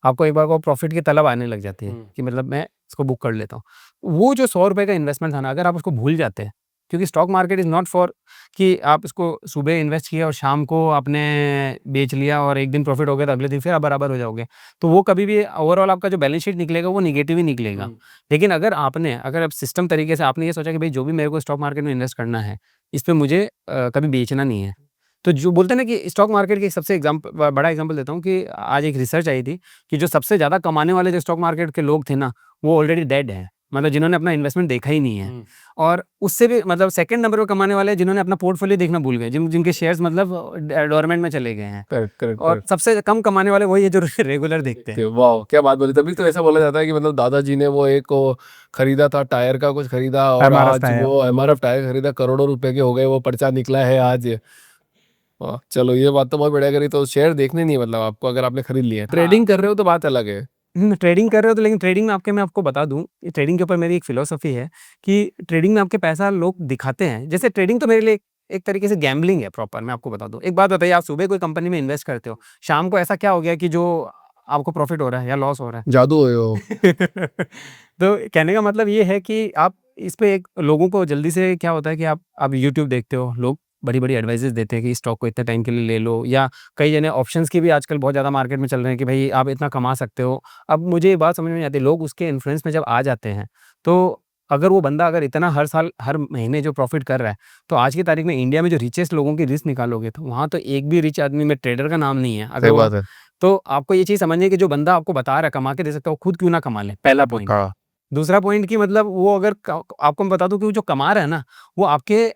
आपको एक बार को प्रॉफिट की तलब आने लग जाती है कि मतलब मैं इसको बुक कर लेता हूँ। वो जो 100 रुपए का इन्वेस्टमेंट था ना, अगर आप उसको भूल जाते हैं, क्योंकि stock market is not for कि आप इसको सुबह इन्वेस्ट किया और शाम को आपने बेच लिया और एक दिन प्रॉफिट हो गया तो अगले दिन फिर आप बराबर हो जाओगे। तो वो कभी भी ओवरऑल आपका जो बैलेंस शीट निकलेगा वो नेगेटिव ही निकलेगा। लेकिन अगर आप सिस्टम तरीके से आपने ये सोचा कि भाई जो भी मेरे को स्टॉक मार्केट में इन्वेस्ट करना है, इस पे मुझे कभी बेचना नहीं है। तो जो बोलते हैं ना कि स्टॉक मार्केट के सबसे बड़ा एग्जांपल देता हूँ कि आज एक रिसर्च आई थी कि जो सबसे ज़्यादा कमाने वाले जो स्टॉक मार्केट के लोग थे ना, वो ऑलरेडी डेड हैं। मतलब जिन्होंने अपना इन्वेस्टमेंट देखा ही नहीं है। और उससे भी मतलब सेकंड नंबर पे कमाने वाले जिन्होंने अपना पोर्टफोलियो देखना भूल गए, जिनके शेयर्स मतलब डोरमेंट में चले गए हैं। करेक्ट करेक्ट और करेक्ट। सबसे कम कमाने वाले वही है जो रेगुलर देखते हैं। वाह क्या बात बोली, तभी तो ऐसा बोला जाता है कि मतलब दादाजी ने वो एक वो खरीदा था, टायर का कुछ खरीदा, और एमआरएफ आज टायर। वो MRF टायर खरीदा, करोड़ों रुपए के हो गए, वो पर्चा निकला है आज। वाह, चलो ये बात तो बहुत बढ़िया करी। तो शेयर देखने नहीं, मतलब आपको अगर आपने खरीद लिया, ट्रेडिंग कर रहे हो तो बात अलग है। ट्रेडिंग कर रहे हो तो, लेकिन ट्रेडिंग में मैं आपको बता दूं, ये ट्रेडिंग के ऊपर मेरी एक फिलॉसफी है कि ट्रेडिंग में आपके पैसा लोग दिखाते हैं। जैसे ट्रेडिंग तो मेरे लिए एक तरीके से गैम्बलिंग है प्रॉपर। मैं आपको बता दूं, एक बात बताइए, आप सुबह कोई कंपनी में इन्वेस्ट करते हो, शाम को ऐसा क्या हो गया कि जो आपको प्रॉफिट हो रहा है या लॉस हो रहा जादू हो हो। है? तो कहने का मतलब ये है कि आप इस पे एक लोगों को जल्दी से क्या होता है कि आप यूट्यूब देखते हो, लोग बड़ी-बड़ी एडवाइसेज़ देते हैं कि स्टॉक को इतने टाइम के लिए ले लो, या कई जने ऑप्शंस की भी आजकल बहुत ज़्यादा मार्केट में चल रहे हैं कि भाई आप इतना कमा सकते हो। अब मुझे ये बात समझ में नहीं आती, लोग उसके इन्फ्लुएंस में जब आ जाते हैं, तो अगर वो बंदा अगर इतना हर साल, हर महीने जो प्रॉफिट कर रहा है, तो आज की तारीख में इंडिया में जो रिचेस्ट लोगों की लिस्ट निकालोगे, तो वहाँ तो एक भी रिच आदमी में ट्रेडर का नाम नहीं है। अगर सही वो, बात है। तो आपको ये चीज़ समझनी है कि जो बंदा आपको बता रहा है कमा के दे सकता है, वो खुद क्यों ना कमा ले, पहला पॉइंट। हाँ दूसरा पॉइंट कि मतलब वो अगर आपको मैं बता दूं कि वो जो कमा रहा है ना, वो आपके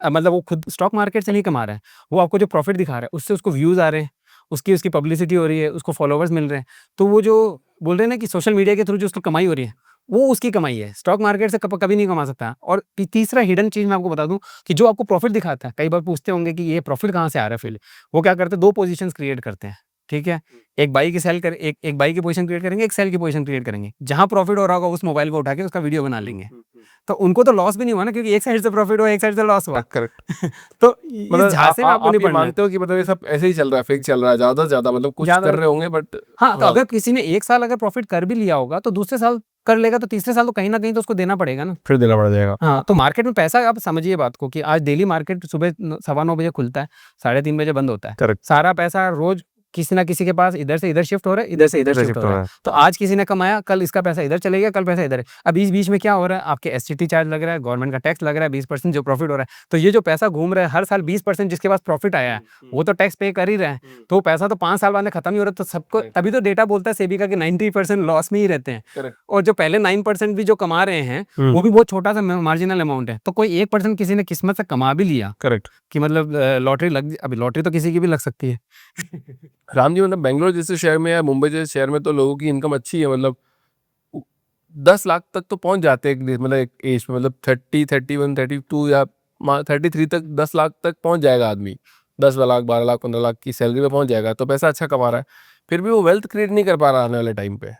मतलब वो खुद स्टॉक मार्केट से नहीं कमा रहा है, वो आपको जो प्रॉफिट दिखा रहा है उससे उसको व्यूज आ रहे हैं, उसकी उसकी पब्लिसिटी हो रही है, उसको फॉलोवर्स मिल रहे हैं। तो वो जो बोल रहे हैं ना कि सोशल मीडिया के थ्रू जो उसको कमाई हो रही है, वो उसकी कमाई है, स्टॉक मार्केट से कभी नहीं कमा सकता। और तीसरा हिडन चीज मैं आपको बता दूं कि जो आपको प्रॉफिट दिखाता है, कई बार पूछते होंगे कि ये प्रॉफिट कहाँ से आ रहा है, फिर वो क्या करते हैं, दो पोजिशन क्रिएट करते हैं ठीक है? एक बाई की सेल कर एक बाई की पोजीशन क्रिएट करेंगे, एक सेल की पोजीशन क्रिएट करेंगे। जहाँ प्रॉफिट हो रहा होगा उस मोबाइल को उठा के उसका वीडियो बना लेंगे। तो उनको तो लॉस भी नहीं हुआ ना, क्योंकि एक साइड से प्रॉफिट हुआ, एक साइड से लॉस हुआ। करेक्ट। तो इस मतलब झांसे में आपको आप नहीं ये पड़ना है। मानते हो कि मतलब ये सब ऐसे ही चल रहा है, फेक चल रहा है, ज़्यादा से ज़्यादा मतलब कुछ ज़्यादा कर रहे होंगे बट हाँ, तो अगर किसी ने 1 साल अगर प्रॉफिट कर भी लिया होगा, तो दूसरे साल कर लेगा, तो तीसरे साल तो कहीं न कहीं तो उसको देना पड़ेगा ना। फिर देना पड़ जाएगा। हाँ, तो मार्केट में पैसा, आप समझिए बात को कि आज डेली मार्केट सुबह 9:15 बजे खुलता है, 3:30 बजे बंद होता है। करेक्ट। सारा पैसा रोज़ किसी ना किसी के पास इधर से इधर शिफ्ट हो रहा है, इधर से इधर शिफ्ट हो रहा है। तो आज किसी ने कमाया, कल इसका पैसा इधर चले गया, कल पैसा इधर है। अब इस बीच में क्या हो रहा है, आपके एसटीटी चार्ज लग रहा है, गवर्नमेंट का टैक्स लग रहा है 20% जो प्रॉफिट हो रहा है। तो ये जो पैसा घूम रहा है हर साल 20% जिसके पास प्रॉफिट आया है, वो तो टैक्स पे कर ही रहा है। तो वो पैसा तो 5 साल बाद में खत्म ही हो रहा है। तो सबको तभी तो डेटा बोलता है सेबी का कि 90% लॉस में ही रहते हैं। करेक्ट। और जो पहले 9% भी जो कमा रहे हैं, वो भी बहुत छोटा सा मार्जिनल अमाउंट है। तो कोई 1% किसी ने किस्मत से कमा भी लिया करेक्ट। कि मतलब लॉटरी लग, अभी लॉटरी तो किसी की भी लग सकती है। राम जी, मतलब बेंगलोर जैसे शहर में या मुंबई जैसे शहर में तो लोगों की इनकम अच्छी है, मतलब 10 लाख तक तो पहुंच जाते हैं मतलब एक एज में, मतलब 30, 31, 32 या 33 तक 10 लाख तक पहुंच जाएगा आदमी। 10 लाख, 12 लाख, 15 लाख की सैलरी में पहुंच जाएगा, तो पैसा अच्छा कमा रहा है, फिर भी वो वेल्थ क्रिएट नहीं कर पा रहा आने वाले टाइम पे।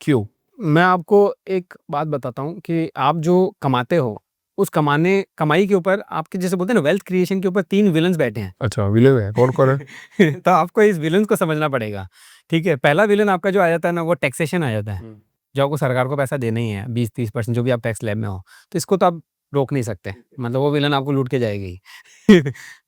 क्यों? मैं आपको एक बात बताता हूँ कि आप जो कमाते हो, उस कमाई के ऊपर आपके, जैसे बोलते हैं ना, वेल्थ क्रिएशन के ऊपर 3 विलन्स बैठे हैं। अच्छा, विलेन है, कौन कौन है? तो आपको इस विलन्स को समझना पड़ेगा, ठीक है? पहला विलन आपका जो आ जाता है ना, वो टैक्सेशन आ जाता है। जो आपको सरकार को पैसा देना ही है, 20-30% जो भी आप टैक्स स्लैब में हो, तो इसको तो आप रोक नहीं सकते, मतलब वो विलन आपको लूट के जाएगी।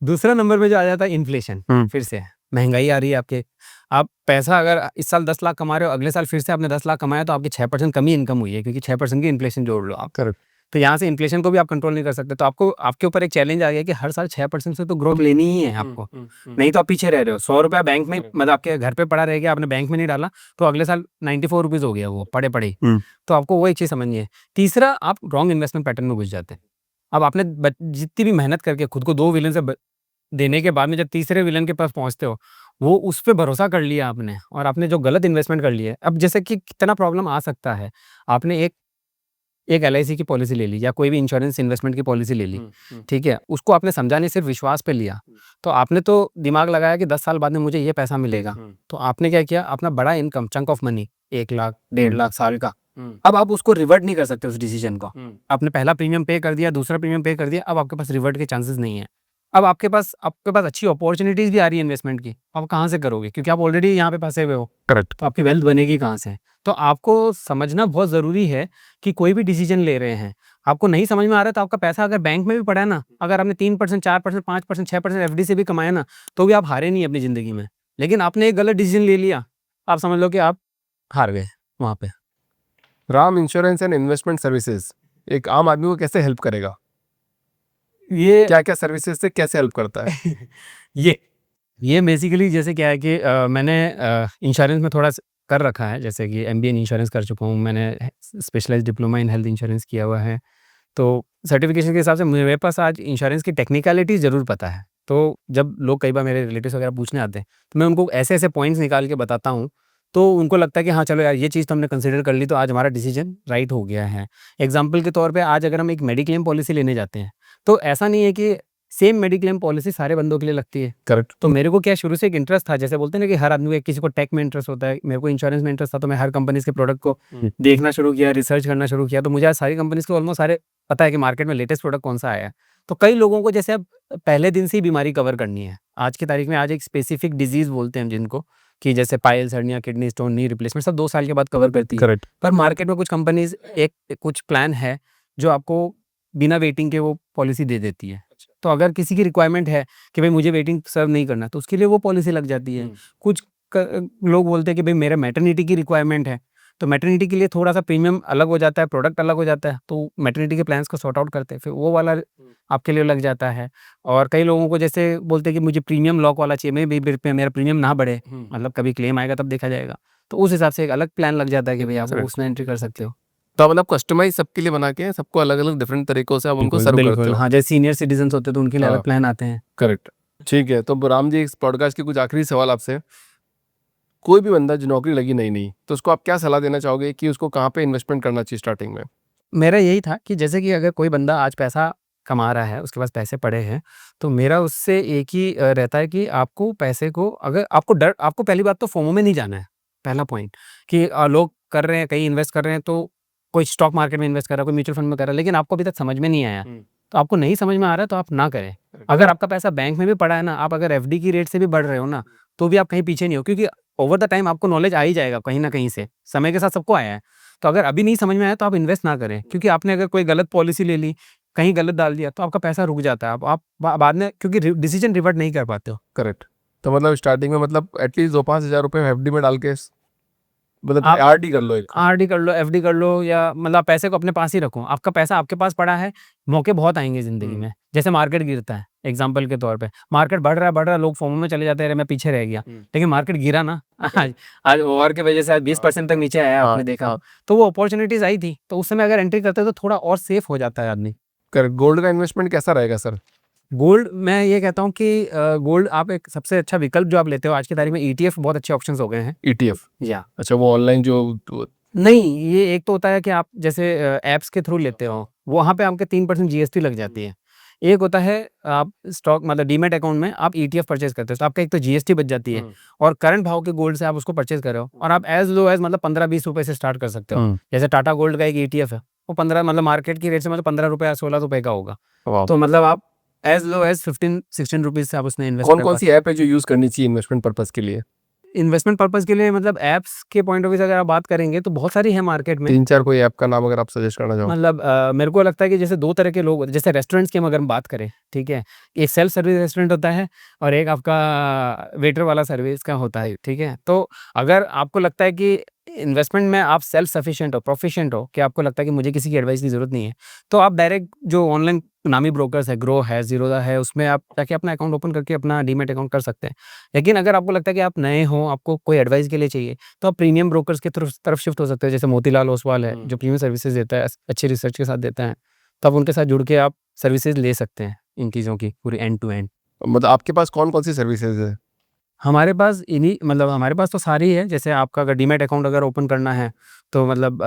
दूसरा नंबर पे जो आ जाता है इन्फ्लेशन, फिर से महंगाई आ रही है आपके। आप पैसा अगर इस साल 10 लाख कमा रहे हो, अगले साल फिर से आपने 10 लाख कमाया, तो आपकी 6% कम ही इनकम हुई है, क्योंकि 6% की इन्फ्लेशन जोड़ लो आप। करेक्ट। तो यहाँ से इन्फ्लेशन को भी आप कंट्रोल नहीं कर सकते। तो आपको, आपके ऊपर एक चैलेंज आ गया कि हर साल 6% से तो ग्रोथ लेनी ही है आपको, नहीं तो आप पीछे रह रहे हो। 100 रुपया बैंक में, मतलब आपके घर पे पड़ा रह गया, आपने बैंक में नहीं डाला, तो अगले साल 94 रुपीज़ हो गया वो पड़े पड़े ही। तो आपको वो एक चीज़ समझनी है। तीसरा, आप रॉन्ग इन्वेस्टमेंट पैटर्न में घुस जाते हैं। अब आपने जितनी भी मेहनत करके खुद को 2 विलन से देने के बाद में जब तीसरे विलन के पास पहुंचते हो, वो उस पे भरोसा कर लिया आपने, और आपने जो गलत इन्वेस्टमेंट कर लिया है। अब जैसे कि कितना प्रॉब्लम आ सकता है, आपने एक एलआईसी की पॉलिसी ले ली, या कोई भी इंश्योरेंस इन्वेस्टमेंट की पॉलिसी ले ली, ठीक है? उसको आपने समझा नहीं, सिर्फ विश्वास पे लिया। तो आपने तो दिमाग लगाया कि 10 साल बाद में मुझे ये पैसा मिलेगा। तो आपने क्या किया, अपना बड़ा income, chunk of money, 1 lakh, 1.5 lakh साल का, अब आप उसको रिवर्ट नहीं कर सकते उस डिसीजन को। आपने पहला प्रीमियम पे कर दिया, दूसरा प्रीमियम पे कर दिया, अब आपके पास रिवर्ट के चांसेस नहीं है। अब आपके पास अच्छी अपॉर्चुनिटीज भी आ रही है इन्वेस्टमेंट की, आप कहाँ से करोगे, क्योंकि आप ऑलरेडी यहाँ पे फंसे हुए हो। करेक्ट। तो आपकी वेल्थ बनेगी कहाँ से? तो आपको समझना बहुत ज़रूरी है कि कोई भी डिसीजन ले रहे हैं, आपको नहीं समझ में आ रहा है, तो आपका पैसा अगर बैंक में भी पड़ा है ना, अगर आपने 3%, 4%, 5%, 6% एफडी से भी कमाया ना, तो भी आप हारे नहीं अपनी ज़िंदगी में। लेकिन आपने एक गलत डिसीजन ले लिया, आप समझ लो कि आप हार गए वहाँ पे। Ram insurance and investment services एक आम आदमी को कैसे हेल्प करेगा? ये क्या क्या सर्विसेज से कैसे हेल्प करता है? ये बेसिकली जैसे क्या है कि मैंने इंश्योरेंस में थोड़ा कर रखा है, जैसे कि एमबीए इन इंश्योरेंस कर चुका हूँ, मैंने specialised diploma in health insurance किया हुआ है। तो सर्टिफिकेशन के हिसाब से मेरे पास आज इंश्योरेंस की टेक्निकलिटी ज़रूर पता है। तो जब लोग कई बार मेरे रिलेटिव्स वगैरह पूछने आते हैं, तो मैं उनको ऐसे-ऐसे पॉइंट्स निकाल के बताता हूँ, तो उनको लगता है कि हाँ, चलो यार, ये चीज़ तो हमने कंसिडर कर ली, तो आज हमारा डिसीजन राइट हो गया है। एग्ज़ाम्पल के तौर पे आज अगर हम एक मेडिक्लेम पॉलिसी लेने जाते हैं, तो ऐसा नहीं है कि सेम मेडिक्लेम पॉलिसी सारे बंदों के लिए लगती है। करेक्ट। तो मेरे को क्या, शुरू से एक इंटरेस्ट था, जैसे बोलते हैं ना कि हर आदमी को, किसी को टेक में इंटरेस्ट होता है, मेरे को इंश्योरेंस में इंटरेस्ट था, तो मैं हर कंपनीज़ के प्रोडक्ट को देखना शुरू किया, रिसर्च करना शुरू किया। तो मुझे आज सारी कंपनीज़ के ऑलमोस्ट सारे पता है कि मार्केट में लेटेस्ट प्रोडक्ट कौन सा आया है। तो कई लोगों को जैसे अब पहले दिन से ही बीमारी कवर करनी है, आज की तारीख में, आज एक स्पेसिफिक डिजीज़ बोलते हैं जिनको, कि जैसे piles, hernia, kidney stone, knee replacement, सब 2 साल के बाद कवर करती है। करेक्ट। पर मार्केट में कुछ कंपनीज़ कुछ प्लान है जो आपको बिना वेटिंग के वो पॉलिसी दे देती है। तो अगर किसी की रिक्वायरमेंट है कि भाई मुझे वेटिंग सर्व नहीं करना, तो उसके लिए वो पॉलिसी लग जाती है। कुछ लोग बोलते हैं कि भाई मेरा मैटरनिटी की रिक्वायरमेंट है, तो मैटरनिटी के लिए थोड़ा सा प्रीमियम अलग हो जाता है, प्रोडक्ट अलग हो जाता है, तो मैटरनिटी के प्लान्स को सॉर्ट आउट करते हैं, फिर वो वाला आपके लिए लग जाता है। और कई लोगों को जैसे बोलते हैं कि मुझे प्रीमियम लॉक वाला चाहिए, मेरा प्रीमियम ना बढ़े, मतलब कभी क्लेम आएगा तब देखा जाएगा, तो उस हिसाब से एक अलग प्लान लग जाता है कि भाई आप उसमें एंट्री कर सकते हो। तो मतलब कस्टमाइज सबके लिए बना के सबको अलग अलग डिफरेंट तरीकों से आप उनको सर्व करते बिल्कुल, हो। हाँ, जैसे सीनियर सिटीजन्स होते हैं तो उनके लिए अलग प्लान आते हैं। करेक्ट। ठीक है, तो राम जी, इस पॉडकास्ट के कुछ आखिरी सवाल आपसे। कोई भी बंदा जो नौकरी लगी नहीं, तो उसको आप क्या सलाह देना चाहोगे कि उसको कहाँ पे इन्वेस्टमेंट करना चाहिए स्टार्टिंग में? मेरा यही था कि जैसे कि अगर कोई बंदा आज पैसा कमा रहा है, उसके पास पैसे पड़े हैं, तो मेरा उससे एक ही रहता है कि आपको पैसे को, अगर आपको पहली बात तो फोमो में नहीं जाना है, पहला पॉइंट कि लोग कर रहे हैं, कहीं इन्वेस्ट कर रहे हैं, तो कोई स्टॉक मार्केट में इन्वेस्ट कर रहा है, कोई म्यूचुअल फंड में कर रहा है, लेकिन आपको अभी तक समझ में नहीं आया, तो आपको नहीं समझ में आ रहा है तो आप ना करें। अगर आपका पैसा बैंक में भी पड़ा है ना, आप अगर एफडी की रेट से भी बढ़ रहे हो ना, तो भी आप कहीं पीछे नहीं हो, क्योंकि ओवर द टाइम आपको नॉलेज आ ही जाएगा कहीं ना कहीं से, समय के साथ सबको आया है। तो अगर अभी नहीं समझ में आया तो आप इन्वेस्ट ना करें, क्योंकि आपने अगर कोई गलत पॉलिसी ले ली, कहीं गलत डाल दिया, तो आपका पैसा रुक जाता है, आप बाद में क्योंकि डिसीजन रिवर्ट नहीं कर पाते हो। करेक्ट। तो मतलब स्टार्टिंग में मतलब एटलीस्ट 2-5 हज़ार रुपये एफडी में डाल के मतलब आप आरडी कर लो एक। आरडी कर लो, एफडी कर लो, या मतलब पैसे को अपने पास ही रखो। आपका पैसा आपके पास पड़ा है, मौके बहुत आएंगे जिंदगी में। जैसे मार्केट गिरता है, एग्जाम्पल के तौर पे मार्केट बढ़ रहा है, लोग फोमो में चले जाते हैं, अरे मैं पीछे रह गया, लेकिन मार्केट गिरा ना, आज ओवर की वजह से 20% तक नीचे आया, आपने देखा, तो वो अपॉर्चुनिटीज आई थी, तो उस समय अगर एंट्री करते तो थोड़ा और सेफ हो जाता है आदमी। करेक्ट। गोल्ड का इन्वेस्टमेंट कैसा रहेगा सर? गोल्ड, मैं ये कहता हूँ कि गोल्ड आप एक सबसे अच्छा विकल्प जो आप लेते हो आज की तारीख में, ईटीएफ बहुत अच्छे ऑप्शंस हो गए हैं। ईटीएफ? या अच्छा, वो ऑनलाइन जो नहीं, ये एक तो होता है कि आप जैसे ऐप्स के थ्रू लेते हो, वहाँ पे आपके 3% जीएसटी लग जाती है। एक होता है आप स्टॉक मतलब डीमैट अकाउंट में आप ईटीएफ परचेज करते हो, तो आपका एक तो जीएसटी बच जाती है, और करंट भाव के गोल्ड से आप उसको परचेज कर रहे हो, और आप एज लो एज मतलब 15-20 रुपए से स्टार्ट कर सकते हो। जैसे टाटा गोल्ड का एक ईटीएफ है, वो 15 मतलब मार्केट की रेट से मतलब 15 रुपए या 16 रुपए का होगा, तो मतलब आप एज लो एज 15-16 रुपीज से आप उसमें इन्वेस्ट कौन कौन सी ऐप है जो यूज करनी चाहिए इन्वेस्टमेंट पर्पस के लिए? इन्वेस्टमेंट पर्पस के लिए मतलब ऐप्स के पॉइंट ऑफ व्यू से अगर आप बात करेंगे तो बहुत सारी है मार्केट में। 3-4 कोई ऐप का नाम अगर आप सजेस्ट करना चाहो। मतलब मेरे को लगता है कि जैसे 2 तरह के लोग होते हैं, जैसे रेस्टोरेंट्स की हम अगर बात करें, ठीक है? एक सेल्फ सर्विस रेस्टोरेंट होता है और एक आपका वेटर वाला सर्विस का होता है, ठीक है? तो अगर आपको लगता है कि इन्वेस्टमेंट में आप सेल्फ सफिशिएंट हो, प्रोफिशिएंट हो, कि आपको लगता है कि मुझे किसी की एडवाइस की ज़रूरत नहीं है, तो आप डायरेक्ट जो ऑनलाइन नामी ब्रोकर्स है, ग्रो है, ज़ीरोधा है, उसमें आप जाके अपना अकाउंट ओपन करके अपना डीमैट अकाउंट कर सकते हैं। लेकिन अगर आपको लगता है कि आप नए हो, आपको कोई एडवाइस के लिए चाहिए, तो आप प्रीमियम ब्रोकर्स की तरफ शिफ्ट हो सकते हो। जैसे मोतीलाल ओसवाल है, जो प्रीमियम सर्विसेज देता है, अच्छी रिसर्च के साथ देता है, तो आप उनके साथ जुड़ के आप सर्विसेज ले सकते हैं इन चीज़ों की पूरी एंड टू एंड। मतलब आपके पास कौन कौन सी सर्विसेज है? हमारे पास इन्हीं मतलब हमारे पास तो सारी है। जैसे आपका अगर डीमैट अकाउंट अगर ओपन करना है, तो मतलब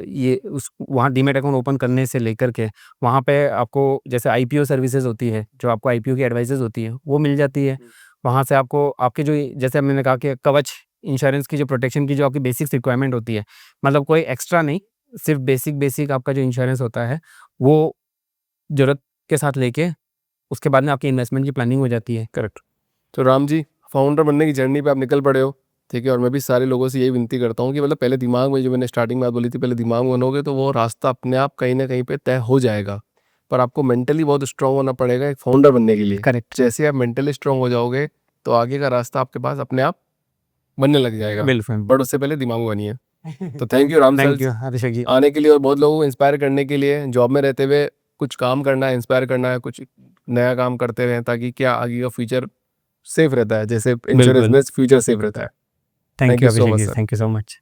ये उस वहाँ डीमैट अकाउंट ओपन करने से लेकर के वहाँ पे आपको जैसे आईपीओ सर्विसेज होती है, जो आपको आईपीओ की एडवाइसेज होती है, वो मिल जाती है। वहाँ से आपको आपके जो जैसे मैंने कहा कि कवच इंश्योरेंस की जो प्रोटेक्शन की जो आपकी बेसिक्स रिक्वायरमेंट होती है, मतलब कोई एक्स्ट्रा नहीं, सिर्फ बेसिक आपका जो इंश्योरेंस होता है, वो ज़रूरत के साथ लेके उसके बाद में आपकी इन्वेस्टमेंट की प्लानिंग हो जाती है। करेक्ट। तो राम जी, फाउंडर बनने की जर्नी पे आप निकल पड़े हो, ठीक है? और मैं भी सारे लोगों से यही विनती करता हूँ कि मतलब पहले दिमाग में, जो मैंने स्टार्टिंग में बात बोली थी, पहले दिमाग में बनोगे तो वो रास्ता अपने आप कहीं ना कहीं पे तय हो जाएगा, पर आपको मेंटली बहुत स्ट्रांग होना पड़ेगा एक फाउंडर बनने के लिए। करेक्ट। जैसे आप मेंटली स्ट्रांग हो जाओगे तो आगे का रास्ता आपके पास अपने आप बनने लग जाएगा, बिल्कुल। बट उससे पहले दिमाग में बनिए। तो thank you Ram thank you sir Abhishek ji. आने के लिए, और बहुत लोगों को इंस्पायर करने के लिए। जॉब में रहते हुए कुछ काम करना है, इंस्पायर करना है, कुछ नया काम करते रहें, ताकि क्या आगे का फ्यूचर सेफ रहता है, जैसे इंश्योरेंस बिल्कुल। में फ्यूचर सेफ रहता है। Thank thank you you so Abhishek much ji, sir. Thank you so much.